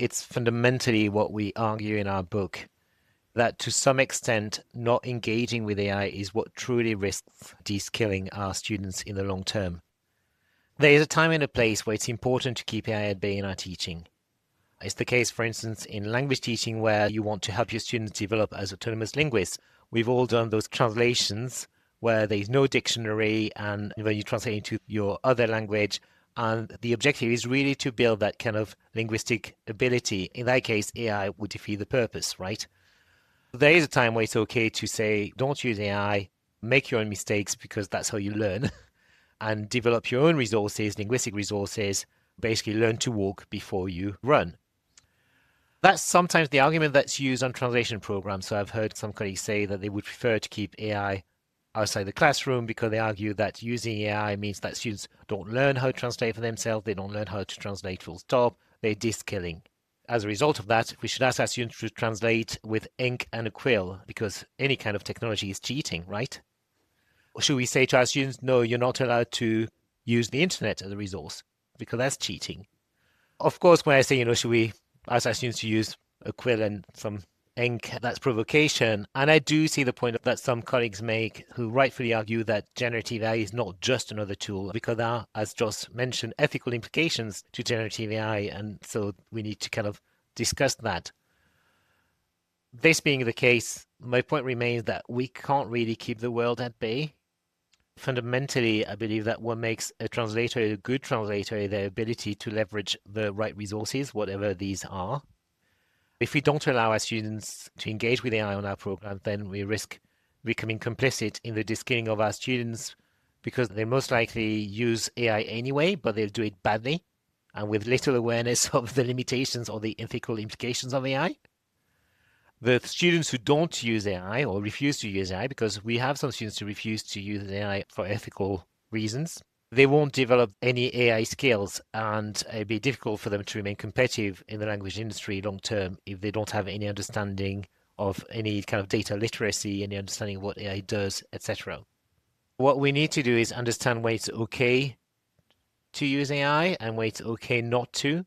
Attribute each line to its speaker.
Speaker 1: it's fundamentally what we argue in our book, that to some extent, not engaging with AI is what truly risks de-skilling our students in the long term. There is a time and a place where it's important to keep AI at bay in our teaching. It's the case, for instance, in language teaching, where you want to help your students develop as autonomous linguists. We've all done those translations where there's no dictionary and when you translate into your other language, and the objective is really to build that kind of linguistic ability. In that case, AI would defeat the purpose, right? There is a time where it's okay to say, don't use AI, make your own mistakes because that's how you learn, and develop your own resources, linguistic resources, basically learn to walk before you run. That's sometimes the argument that's used on translation programs. So I've heard some colleagues say that they would prefer to keep AI outside the classroom because they argue that using AI means that students don't learn how to translate for themselves, they don't learn how to translate full stop, they're de-skilling. As a result of that, we should ask our students to translate with ink and a quill because any kind of technology is cheating, right? Or should we say to our students, no, you're not allowed to use the internet as a resource because that's cheating? Of course, when I say, should we ask our students to use a quill and some ink, that's provocation. And I do see the point that some colleagues make who rightfully argue that generative AI is not just another tool because there are, as Joss mentioned, ethical implications to generative AI. And so we need to kind of discuss that. This being the case, my point remains that we can't really keep the world at bay. Fundamentally, I believe that what makes a translator a good translator is their ability to leverage the right resources, whatever these are. If we don't allow our students to engage with AI on our program, then we risk becoming complicit in the de-skilling of our students because they most likely use AI anyway, but they'll do it badly and with little awareness of the limitations or the ethical implications of AI. The students who don't use AI or refuse to use AI, because we have some students who refuse to use AI for ethical reasons, they won't develop any AI skills, and it'd be difficult for them to remain competitive in the language industry long term if they don't have any understanding of any kind of data literacy, any understanding of what AI does, etc. What we need to do is understand when it's okay to use AI and when it's okay not to.